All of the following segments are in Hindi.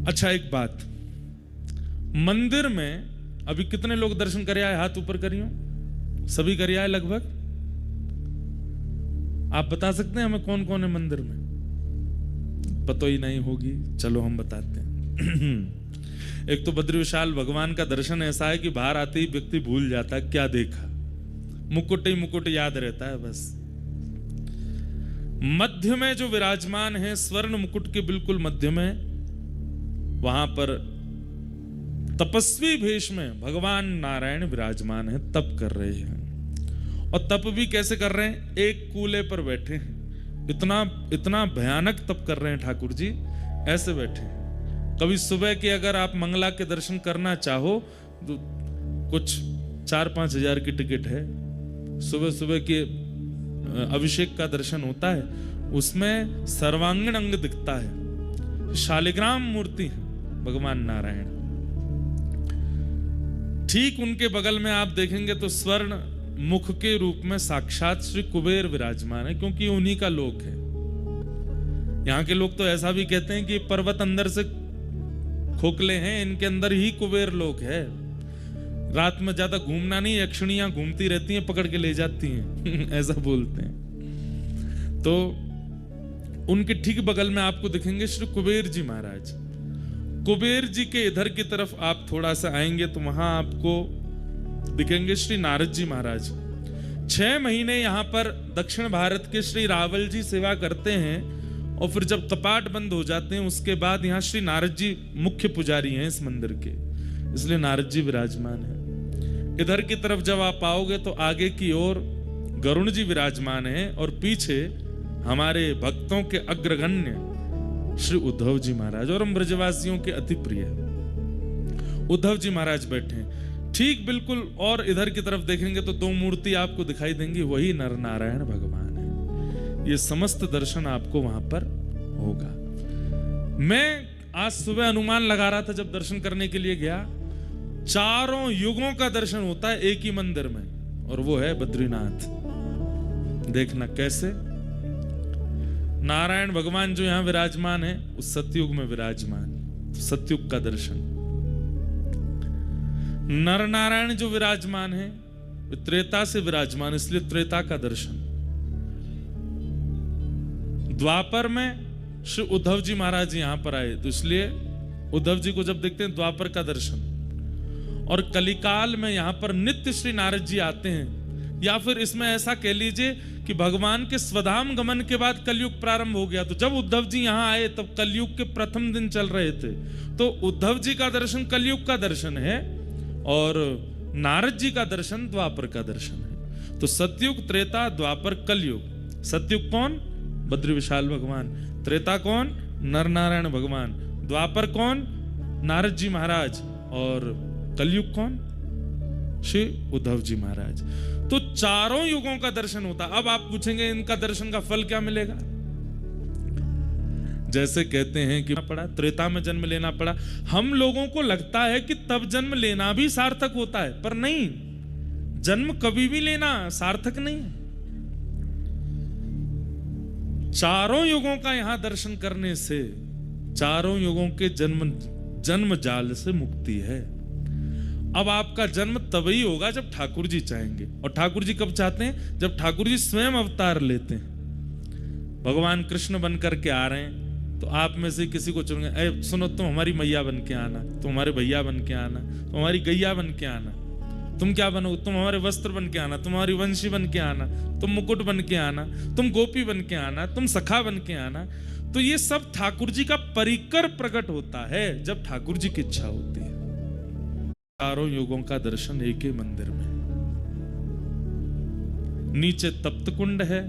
अच्छा, एक बात, मंदिर में अभी कितने लोग दर्शन कर आए? हाथ ऊपर करियो। सभी कर आए लगभग? आप बता सकते हैं हमें कौन कौन है मंदिर में? पता ही नहीं होगी, चलो हम बताते हैं। एक तो बद्री विशाल भगवान का दर्शन ऐसा है कि बाहर आते ही व्यक्ति भूल जाता है क्या देखा, मुकुट ही मुकुट याद रहता है बस। मध्य में जो विराजमान है, स्वर्ण मुकुट के बिल्कुल मध्य में, वहां पर तपस्वी भेष में भगवान नारायण विराजमान है, तप कर रहे हैं। और तप भी कैसे कर रहे हैं? एक कूले पर बैठे हैं। इतना इतना भयानक तप कर रहे हैं ठाकुर जी, ऐसे बैठे हैं। कभी सुबह के अगर आप मंगला के दर्शन करना चाहो तो कुछ 4-5 हजार की टिकट है। सुबह सुबह के अभिषेक का दर्शन होता है, उसमें सर्वांगीण अंग दिखता है, शालिग्राम मूर्ति है भगवान नारायण। ठीक उनके बगल में आप देखेंगे तो स्वर्ण मुख के रूप में साक्षात श्री कुबेर विराजमान है, क्योंकि उन्हीं का लोक है। यहाँ के लोग तो ऐसा भी कहते हैं कि पर्वत अंदर से खोखले हैं, इनके अंदर ही कुबेर लोक है। रात में ज्यादा घूमना नहीं, यक्षिणियां घूमती रहती हैं, पकड़ के ले जाती हैं। ऐसा बोलते हैं। तो उनके ठीक बगल में आपको दिखेंगे श्री कुबेर जी महाराज। कुबेर जी के इधर की तरफ आप थोड़ा सा आएंगे तो वहां आपको दिखेंगे श्री नारद जी महाराज। 6 महीने यहाँ पर दक्षिण भारत के श्री रावल जी सेवा करते हैं, और फिर जब कपाट बंद हो जाते हैं उसके बाद यहाँ श्री नारद जी मुख्य पुजारी हैं इस मंदिर के, इसलिए नारद जी विराजमान है। इधर की तरफ जब आप आओगे तो आगे की ओर गरुण जी विराजमान हैं, और पीछे हमारे भक्तों के अग्रगण्य श्री उद्धव जी महाराज, और हम ब्रजवासियों के अति प्रिय उद्धव जी महाराज बैठे हैं। ठीक बिल्कुल, और इधर की तरफ देखेंगे तो 2 मूर्ति आपको दिखाई देंगी, वही नर नारायण भगवान है। ये समस्त दर्शन आपको वहां पर होगा। मैं आज सुबह अनुमान लगा रहा था जब दर्शन करने के लिए गया, 4 युगों का दर्शन होता है एक ही मंदिर में, और वो है बद्रीनाथ। देखना कैसे नारायण भगवान जो यहां विराजमान है उस सतयुग में विराजमान, तो सतयुग का दर्शन। नर नारायण जो विराजमान है त्रेता से विराजमान, इसलिए त्रेता का दर्शन। द्वापर में श्री उद्धव जी महाराज यहां पर आए, तो इसलिए उद्धव जी को जब देखते हैं द्वापर का दर्शन। और कलिकाल में यहां पर नित्य श्री नारद जी आते हैं, या फिर इसमें ऐसा कह लीजिए कि भगवान के स्वधाम गमन के बाद कलयुग प्रारंभ हो गया। तो जब उद्धव जी यहां आए तब कलयुग के प्रथम दिन चल रहे थे, तो उद्धव जी का दर्शन कलयुग का दर्शन है, और नारद जी का दर्शन द्वापर का दर्शन है। तो सतयुग, त्रेता, द्वापर, कलयुग। सतयुग कौन? बद्री विशाल भगवान। त्रेता कौन? नर नारायण भगवान। द्वापर कौन? नारद जी महाराज। और कलयुग कौन? श्री उद्धव जी महाराज। तो 4 युगों का दर्शन होता। अब आप पूछेंगे इनका दर्शन का फल क्या मिलेगा? जैसे कहते हैं कि पड़ा त्रेता में जन्म लेना पड़ा, हम लोगों को लगता है कि तब जन्म लेना भी सार्थक होता है, पर नहीं, जन्म कभी भी लेना सार्थक नहीं है। 4 युगों का यहां दर्शन करने से 4 युगों के जन्म जाल से मुक्ति है। अब आपका जन्म तभी होगा जब ठाकुर जी चाहेंगे, और ठाकुर जी कब चाहते हैं? जब ठाकुर जी स्वयं अवतार लेते हैं। भगवान कृष्ण बन करके आ रहे हैं तो आप में से किसी को चुनेंगे, ए सुनो, तुम हमारी मैया बन के आना, तुम हमारे भैया बन के आना, तुम हमारी गैया बन के आना। तुम क्या बनोगे? तुम हमारे वस्त्र बन के आना, तुम हमारी वंशी बन के आना, तुम मुकुट बन के आना, तुम गोपी बन के आना, तुम सखा बन के आना। तो ये सब ठाकुर जी का परिकर प्रकट होता है जब ठाकुर जी की इच्छा होती है। 4 युगों का दर्शन एक ही मंदिर में। नीचे तप्त कुंड है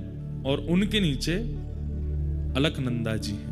और उनके नीचे अलकनंदा जी है।